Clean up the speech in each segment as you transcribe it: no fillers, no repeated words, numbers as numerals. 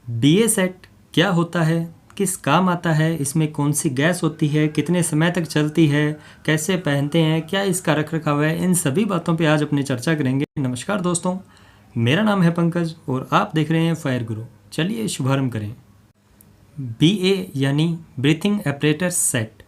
BA set क्या होता है, किस काम आता है, इसमें कौन सी गैस होती है, कितने समय तक चलती है, कैसे पहनते हैं, क्या इसका रख रखाव है, इन सभी बातों पे आज अपनी चर्चा करेंगे। नमस्कार दोस्तों, मेरा नाम है पंकज और आप देख रहे हैं फायर गुरु। चलिए शुभारंभ करें। BA यानी breathing apparatus set.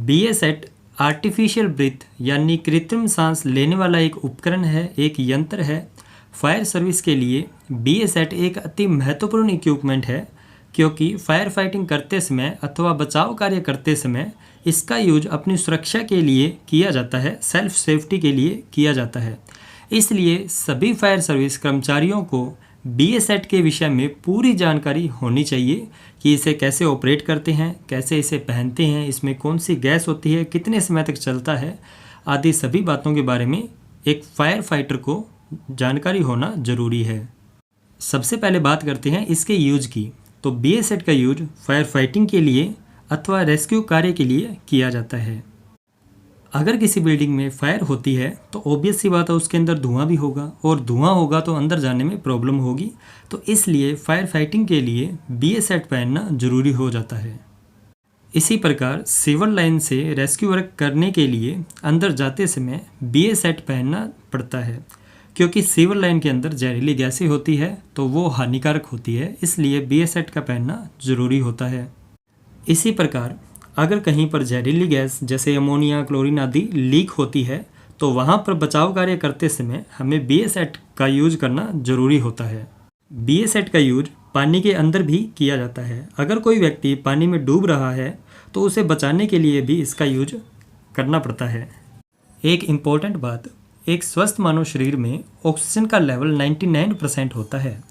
BA set artificial breath यानी कृत्रिम सांस लेने वाला एक उपकरण है, एक यंत्र है। फायर सर्विस के लिए BA सेट एक अति महत्वपूर्ण इक्विपमेंट है, क्योंकि फायर फाइटिंग करते समय अथवा बचाव कार्य करते समय इसका यूज अपनी सुरक्षा के लिए किया जाता है, सेल्फ सेफ्टी के लिए किया जाता है। इसलिए सभी फायर सर्विस कर्मचारियों को BA सेट के विषय में पूरी जानकारी होनी चाहिए कि इसे कैसे ऑपरेट करते हैं, कैसे इसे पहनते हैं, इसमें कौन सी गैस होती है, कितने समय तक चलता है, आदि सभी बातों के बारे में एक फायर फाइटर को जानकारी होना ज़रूरी है। सबसे पहले बात करते हैं इसके यूज की। तो BA सेट का यूज फायर फाइटिंग के लिए अथवा रेस्क्यू कार्य के लिए किया जाता है। अगर किसी बिल्डिंग में फायर होती है तो ऑब्वियस सी बात है उसके अंदर धुआं भी होगा, और धुआं होगा तो अंदर जाने में प्रॉब्लम होगी। तो इसलिए फायर फाइटिंग के लिए BA सेट पहनना ज़रूरी हो जाता है। इसी प्रकार सिविल लाइन से रेस्क्यू वर्क करने के लिए अंदर जाते समय BA सेट पहनना पड़ता है, क्योंकि सिविल लाइन के अंदर जहरीली गैसें होती है तो वो हानिकारक होती है, इसलिए BA सेट का पहनना ज़रूरी होता है। इसी प्रकार अगर कहीं पर जहरीली गैस जैसे अमोनिया, क्लोरीन आदि लीक होती है तो वहाँ पर बचाव कार्य करते समय हमें BA सेट का यूज करना ज़रूरी होता है। BA सेट का यूज पानी के अंदर भी किया जाता है। अगर कोई व्यक्ति पानी में डूब रहा है तो उसे बचाने के लिए भी इसका यूज करना पड़ता है। एक इम्पोर्टेंट बात, एक स्वस्थ मानव शरीर में ऑक्सीजन का लेवल 99% होता है।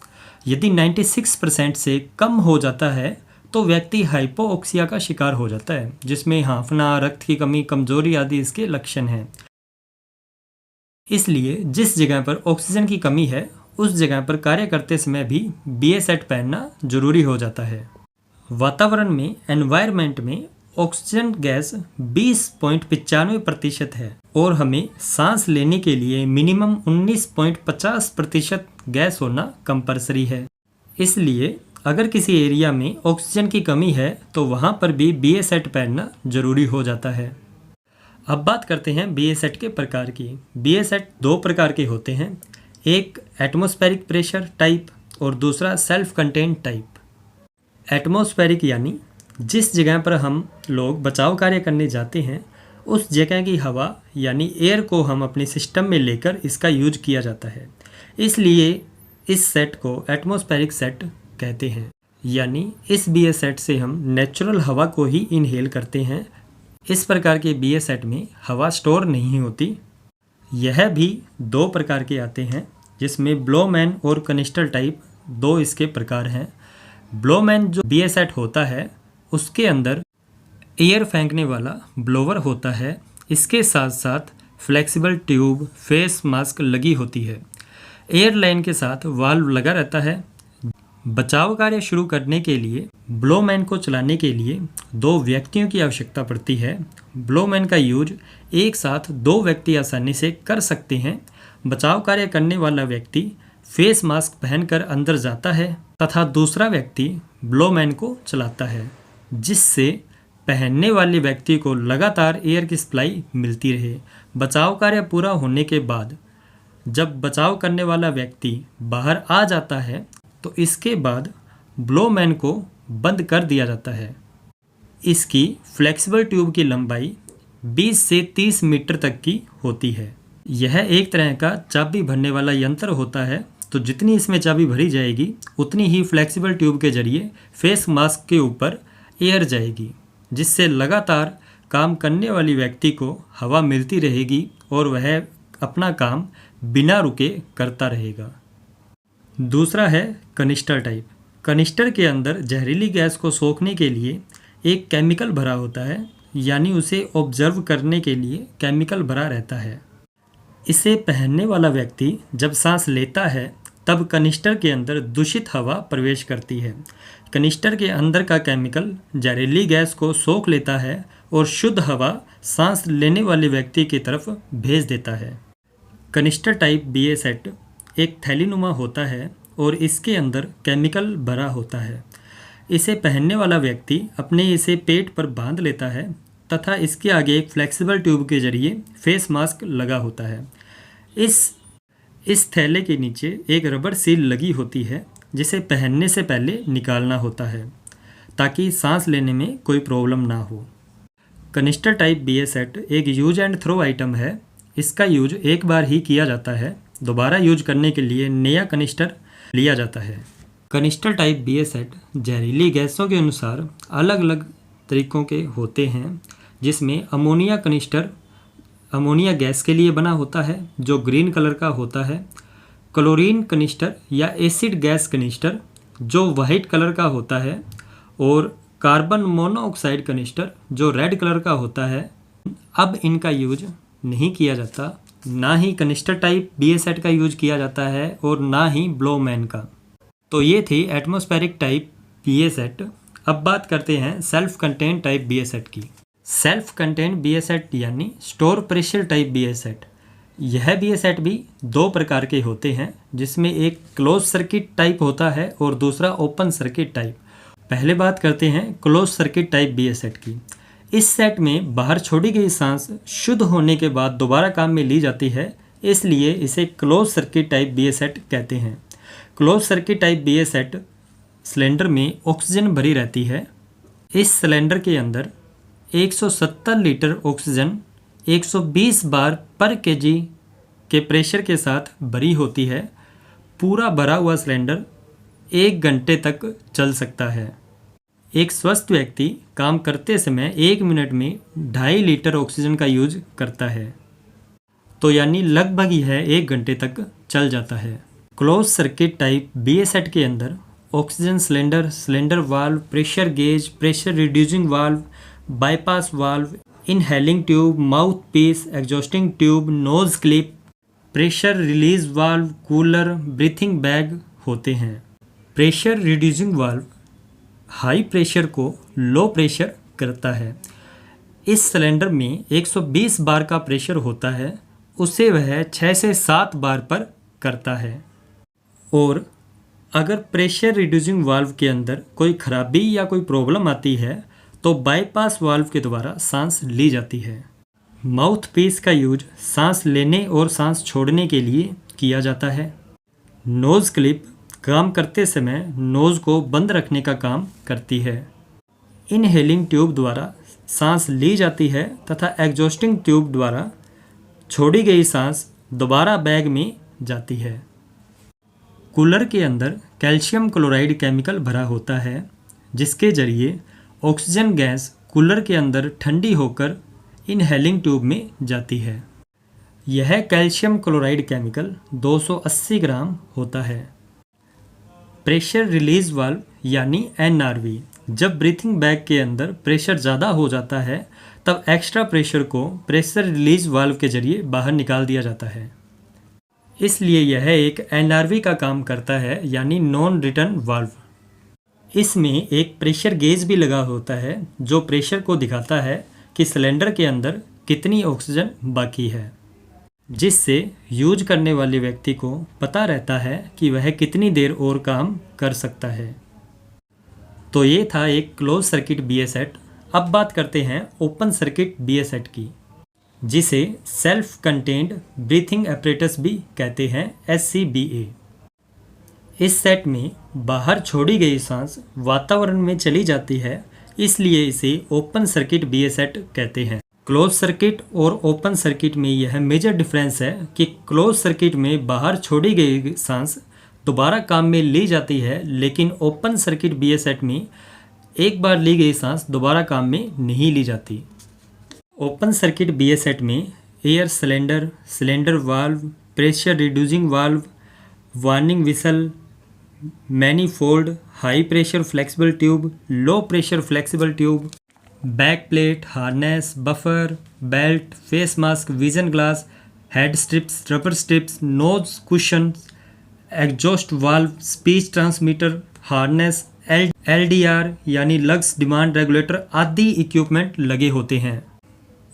यदि 96% से कम हो जाता है तो व्यक्ति हाइपोऑक्सिया का शिकार हो जाता है, जिसमें हांफना, रक्त की कमी, कमजोरी आदि इसके लक्षण हैं। इसलिए जिस जगह पर ऑक्सीजन की कमी है उस जगह पर कार्य करते समय भी BA सेट पहनना जरूरी हो जाता है। वातावरण में, एनवायरनमेंट में ऑक्सीजन गैस 20.95% है और हमें सांस लेने के लिए मिनिमम 19.50% गैस होना कंपलसरी है। इसलिए अगर किसी एरिया में ऑक्सीजन की कमी है तो वहाँ पर भी BA सेट पहनना ज़रूरी हो जाता है। अब बात करते हैं BA सेट के प्रकार की। BA सेट दो प्रकार के होते हैं, एक एटमॉस्फेरिक प्रेशर टाइप और दूसरा सेल्फ कंटेन्ड टाइप। एटमॉस्फेरिक यानी जिस जगह पर हम लोग बचाव कार्य करने जाते हैं उस जगह की हवा यानी एयर को हम अपने सिस्टम में लेकर इसका यूज किया जाता है, इसलिए इस सेट को एटमॉस्फेरिक सेट कहते हैं। यानी इस BA सेट से हम नेचुरल हवा को ही इनहेल करते हैं। इस प्रकार के BA सेट में हवा स्टोर नहीं होती। यह भी दो प्रकार के आते हैं, जिसमें ब्लोमैन और कनिस्टर टाइप दो इसके प्रकार हैं। ब्लोमैन जो BA सेट होता है उसके अंदर एयर फेंकने वाला ब्लोवर होता है, इसके साथ साथ फ्लेक्सिबल ट्यूब, फेस मास्क लगी होती है। एयरलाइन के साथ वाल्व लगा रहता है। बचाव कार्य शुरू करने के लिए ब्लोमैन को चलाने के लिए दो व्यक्तियों की आवश्यकता पड़ती है। ब्लोमैन का यूज एक साथ दो व्यक्ति आसानी से कर सकते हैं। बचाव कार्य करने वाला व्यक्ति फेस मास्क पहनकर अंदर जाता है तथा दूसरा व्यक्ति ब्लोमैन को चलाता है, जिससे पहनने वाले व्यक्ति को लगातार एयर की सप्लाई मिलती रहे। बचाव कार्य पूरा होने के बाद जब बचाव करने वाला व्यक्ति बाहर आ जाता है तो इसके बाद ब्लोमैन को बंद कर दिया जाता है। इसकी फ्लेक्सिबल ट्यूब की लंबाई 20 से 30 मीटर तक की होती है। यह एक तरह का चाबी भरने वाला यंत्र होता है, तो जितनी इसमें चाबी भरी जाएगी उतनी ही फ्लेक्सिबल ट्यूब के जरिए फेस मास्क के ऊपर एयर जाएगी, जिससे लगातार काम करने वाली व्यक्ति को हवा मिलती रहेगी और वह अपना काम बिना रुके करता रहेगा। दूसरा है कनिस्टर टाइप। कनिस्टर के अंदर जहरीली गैस को सोखने के लिए एक केमिकल भरा होता है, यानी उसे ऑब्जर्व करने के लिए केमिकल भरा रहता है। इसे पहनने वाला व्यक्ति जब सांस लेता है तब कनिस्टर के अंदर दूषित हवा प्रवेश करती है। कनिस्टर के अंदर का केमिकल जहरीली गैस को सोख लेता है और शुद्ध हवा सांस लेने वाले व्यक्ति की तरफ भेज देता है। कनिस्टर टाइप BA सेट एक थैलीनुमा होता है, और इसके अंदर केमिकल भरा होता है। इसे पहनने वाला व्यक्ति अपने इसे पेट पर बांध लेता है तथा इसके आगे एक फ्लेक्सिबल ट्यूब के जरिए फेस मास्क लगा होता है। इस थैले के नीचे एक रबर सील लगी होती है जिसे पहनने से पहले निकालना होता है ताकि सांस लेने में कोई प्रॉब्लम ना हो। कनिस्टर टाइप BA सेट एक यूज एंड थ्रो आइटम है। इसका यूज एक बार ही किया जाता है, दोबारा यूज करने के लिए नया कनिस्टर लिया जाता है। कनिस्टर टाइप BA सेट जहरीली गैसों के अनुसार अलग अलग तरीक़ों के होते हैं, जिसमें अमोनिया कनिस्टर अमोनिया गैस के लिए बना होता है जो ग्रीन कलर का होता है, क्लोरीन कनिस्टर या एसिड गैस कनिस्टर जो वाइट कलर का होता है, और कार्बन मोनोऑक्साइड कनिस्टर जो रेड कलर का होता है। अब इनका यूज नहीं किया जाता, ना ही कनिस्टर टाइप BA सेट का यूज किया जाता है और ना ही ब्लोमैन का। तो ये थी एटमॉस्फेरिक टाइप BA सेट। अब बात करते हैं self contain type BA set की। सेल्फ कंटेन BA सेट यानी store pressure type BA set. यह BA सेट भी दो प्रकार के होते हैं, जिसमें एक क्लोज सर्किट टाइप होता है और दूसरा ओपन सर्किट टाइप। पहले बात करते हैं close circuit type BA set की। इस सेट में बाहर छोड़ी गई सांस शुद्ध होने के बाद दोबारा काम में ली जाती है, इसलिए इसे close circuit type BA set कहते हैं। Close circuit type BA set cylinder में ऑक्सीजन भरी रहती है। इस सिलेंडर के अंदर 170 लीटर ऑक्सीजन 120 बार पर kg के प्रेशर के साथ भरी होती है। पूरा भरा हुआ सिलेंडर 1 घंटे तक चल सकता है। एक स्वस्थ व्यक्ति काम करते समय 1 मिनट में 2.5 लीटर ऑक्सीजन का यूज करता है, तो यानी लगभग यह 1 घंटे तक चल जाता है। Close circuit type BA set के अंदर oxygen cylinder, cylinder valve, pressure gauge, pressure reducing valve, bypass valve, inhaling tube, mouth piece, exhausting tube, nose clip, pressure release valve, cooler, breathing bag होते हैं। Pressure reducing valve high pressure को low pressure करता है। इस cylinder में 120 बार का pressure होता है, उसे वह 6 से 7 बार पर करता है। और अगर प्रेशर रिड्यूसिंग वाल्व के अंदर कोई खराबी या कोई प्रॉब्लम आती है तो बाईपास वाल्व के द्वारा सांस ली जाती है। माउथ पीस का यूज सांस लेने और सांस छोड़ने के लिए किया जाता है। नोज क्लिप काम करते समय नोज को बंद रखने का काम करती है। इनहेलिंग ट्यूब द्वारा सांस ली जाती है तथा एग्जॉस्टिंग ट्यूब द्वारा छोड़ी गई सांस दोबारा बैग में जाती है। कूलर के अंदर कैल्शियम क्लोराइड केमिकल भरा होता है, जिसके जरिए ऑक्सीजन गैस कूलर के अंदर ठंडी होकर इनहेलिंग ट्यूब में जाती है। यह कैल्शियम क्लोराइड केमिकल 280 ग्राम होता है। प्रेशर रिलीज वाल्व यानी NRV, जब ब्रीथिंग बैग के अंदर प्रेशर ज़्यादा हो जाता है तब एक्स्ट्रा प्रेशर को प्रेशर रिलीज वाल्व के जरिए बाहर निकाल दिया जाता है। इसलिए यह एक NRV का काम करता है, यानी नॉन रिटर्न वाल्व। इसमें एक प्रेशर गेज भी लगा होता है जो प्रेशर को दिखाता है कि सिलेंडर के अंदर कितनी ऑक्सीजन बाकी है, जिससे यूज करने वाले व्यक्ति को पता रहता है कि वह कितनी देर और काम कर सकता है। तो ये था एक क्लोज सर्किट BA सेट। अब बात करते हैं ओपन सर्किट BA सेट की, जिसे सेल्फ कंटेन्ड ब्रीथिंग एपरेटस भी कहते हैं, SCBA। इस सेट में बाहर छोड़ी गई सांस वातावरण में चली जाती है, इसलिए इसे ओपन सर्किट BA सेट कहते हैं। क्लोज सर्किट और ओपन सर्किट में यह मेजर डिफरेंस है कि क्लोज सर्किट में बाहर छोड़ी गई सांस दोबारा काम में ली जाती है, लेकिन ओपन सर्किट BA सेट में एक बार ली गई सांस दोबारा काम में नहीं ली जाती। ओपन सर्किट BA सेट में air cylinder, cylinder valve, pressure reducing valve, warning whistle, manifold, high pressure flexible tube, low pressure flexible tube, back plate, harness, buffer, belt, face mask, vision glass, head strips, rubber strips, nose cushion, exhaust valve, speech transmitter, harness, LDR यानी lungs demand regulator आदि equipment लगे होते हैं।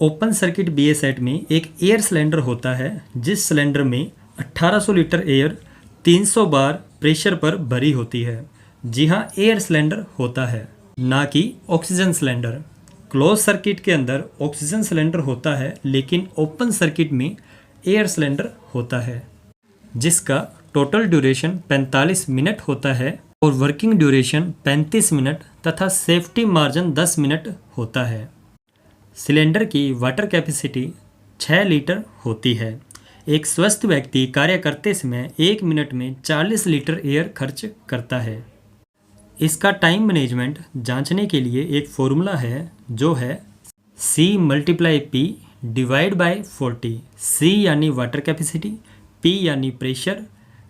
Open circuit BA set में एक air cylinder होता है, जिस सिलेंडर में 1800 लीटर एयर 300 बार प्रेशर पर भरी होती है। जी हाँ, एयर सिलेंडर होता है, ना कि ऑक्सीजन सिलेंडर। क्लोज सर्किट के अंदर ऑक्सीजन सिलेंडर होता है, लेकिन ओपन सर्किट में एयर सिलेंडर होता है, जिसका टोटल ड्यूरेशन 45 मिनट होता है और वर्किंग ड्यूरेशन 35 मिनट तथा सेफ्टी मार्जिन 10 मिनट होता है। सिलेंडर की वाटर कैपेसिटी 6 लीटर होती है। एक स्वस्थ व्यक्ति कार्य करते समय 1 मिनट में 40 लीटर एयर खर्च करता है। इसका टाइम मैनेजमेंट जांचने के लिए एक फॉर्मूला है, जो है C×P डिवाइड बाय 40। C यानी वाटर कैपेसिटी, P यानी प्रेशर,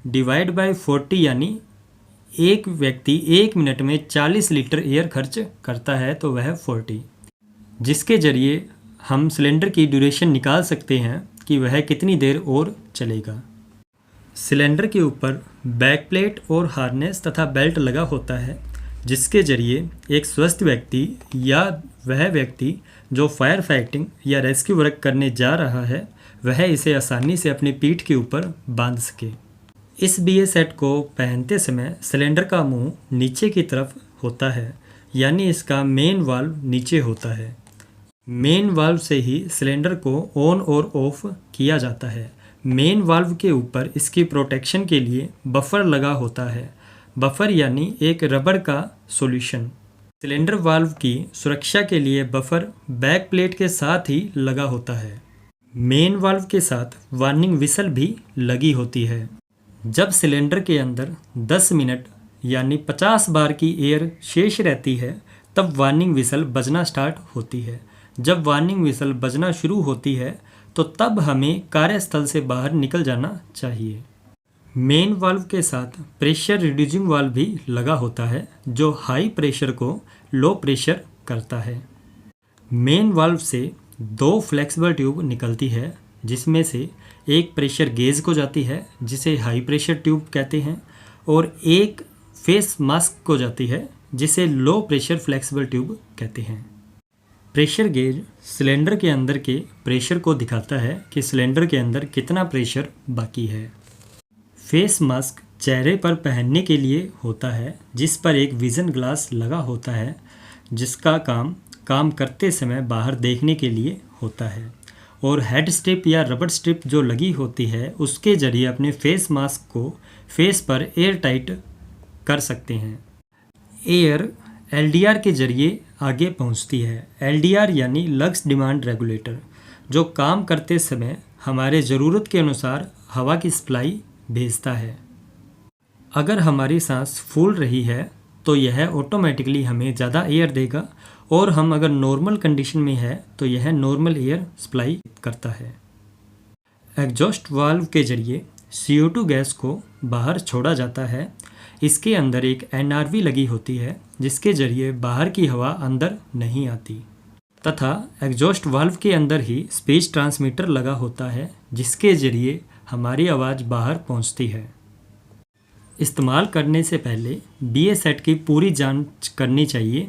डिवाइड बाय 40 यानी एक व्यक्ति 1 मिनट में 40 लीटर एयर खर्च करता है, तो वह 40, जिसके जरिए हम सिलेंडर की ड्यूरेशन निकाल सकते हैं कि वह कितनी देर और चलेगा। सिलेंडर के ऊपर बैक प्लेट और हार्नेस तथा बेल्ट लगा होता है, जिसके जरिए एक स्वस्थ व्यक्ति या वह व्यक्ति जो फायर फाइटिंग या रेस्क्यू वर्क करने जा रहा है, वह इसे आसानी से अपनी पीठ के ऊपर बांध सके। इस BA सेट को पहनते समय सिलेंडर का मुंह नीचे की तरफ होता है, यानी इसका मेन वाल्व नीचे होता है। मेन वाल्व से ही सिलेंडर को ऑन और ऑफ किया जाता है। मेन वाल्व के ऊपर इसकी प्रोटेक्शन के लिए बफर लगा होता है। बफर यानी एक रबड़ का सॉल्यूशन। सिलेंडर वाल्व की सुरक्षा के लिए बफर बैक प्लेट के साथ ही लगा होता है। मेन वाल्व के साथ वार्निंग विसल भी लगी होती है। जब सिलेंडर के अंदर 10 मिनट यानी 50 बार की एयर शेष रहती है, तब वार्निंग विसल बजना स्टार्ट होती है। जब वार्निंग विसल बजना शुरू होती है, तो तब हमें कार्यस्थल से बाहर निकल जाना चाहिए। मेन वाल्व के साथ प्रेशर रिड्यूसिंग वाल्व भी लगा होता है, जो हाई प्रेशर को लो प्रेशर करता है। मेन वाल्व से 2 फ्लेक्सिबल ट्यूब निकलती है, जिसमें से एक प्रेशर गेज को जाती है, जिसे हाई प्रेशर ट्यूब कहते हैं, और एक फेस मास्क को जाती है, जिसे लो प्रेशर फ्लेक्सिबल ट्यूब कहते हैं। प्रेशर गेज सिलेंडर के अंदर के प्रेशर को दिखाता है कि सिलेंडर के अंदर कितना प्रेशर बाकी है। फेस मास्क चेहरे पर पहनने के लिए होता है, जिस पर एक विजन ग्लास लगा होता है, जिसका काम करते समय बाहर देखने के लिए होता है। और हेड स्ट्रिप या रबड़ स्ट्रिप जो लगी होती है, उसके जरिए अपने फेस मास्क को फेस पर एयर टाइट कर सकते हैं। एयर LDR के जरिए आगे पहुंचती है। LDR यानी लग्स डिमांड रेगुलेटर, जो काम करते समय हमारे ज़रूरत के अनुसार हवा की सप्लाई भेजता है। अगर हमारी सांस फूल रही है, तो यह ऑटोमेटिकली हमें ज़्यादा एयर देगा, और हम अगर नॉर्मल कंडीशन में है, तो यह नॉर्मल एयर सप्लाई करता है। एग्जॉस्ट वाल्व के जरिए CO2 गैस को बाहर छोड़ा जाता है। इसके अंदर एक NRV लगी होती है, जिसके जरिए बाहर की हवा अंदर नहीं आती, तथा एग्जॉस्ट वाल्व के अंदर ही स्पीच ट्रांसमीटर लगा होता है, जिसके जरिए हमारी आवाज़ बाहर पहुंचती है। इस्तेमाल करने से पहले BA सेट की पूरी जांच करनी चाहिए,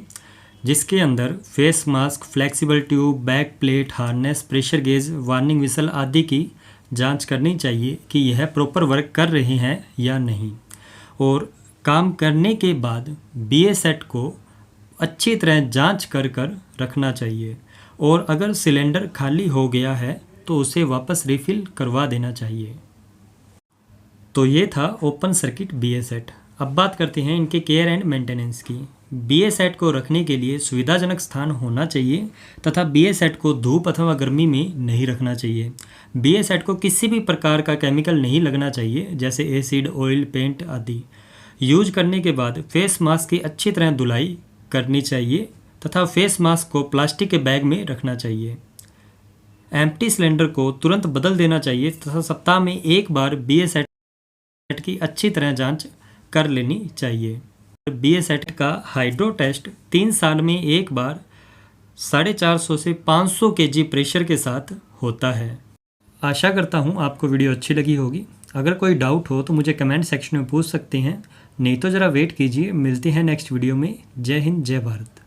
जिसके अंदर face mask, flexible tube, back plate, harness, pressure gauge, warning whistle आदि की जांच करनी चाहिए कि यह प्रॉपर वर्क कर रहे हैं या नहीं। और काम करने के बाद BA सेट को अच्छी तरह जांच कर रखना चाहिए, और अगर सिलेंडर खाली हो गया है, तो उसे वापस रिफ़िल करवा देना चाहिए। तो ये था ओपन सर्किट BA सेट। अब बात करते हैं इनके केयर एंड मेंटेनेंस की। BA सेट को रखने के लिए सुविधाजनक स्थान होना चाहिए, तथा BA सेट को धूप अथवा गर्मी में नहीं रखना चाहिए। BA सेट को किसी भी प्रकार का केमिकल नहीं लगना चाहिए, जैसे एसिड, ऑयल, पेंट आदि। यूज करने के बाद फेस मास्क की अच्छी तरह धुलाई करनी चाहिए, तथा फेस मास्क को प्लास्टिक के बैग में रखना चाहिए। एम्प्टी सिलेंडर को तुरंत बदल देना चाहिए, तथा सप्ताह में एक बार BA सेट की अच्छी तरह जांच कर लेनी चाहिए। BA सेट का हाइड्रो टेस्ट 3 साल में एक बार 450 से 500 kg प्रेशर के साथ होता है। आशा करता हूँ आपको वीडियो अच्छी लगी होगी। अगर कोई डाउट हो तो मुझे कमेंट सेक्शन में पूछ सकते हैं, नहीं तो ज़रा वेट कीजिए। मिलते हैं नेक्स्ट वीडियो में। जय हिंद, जय भारत।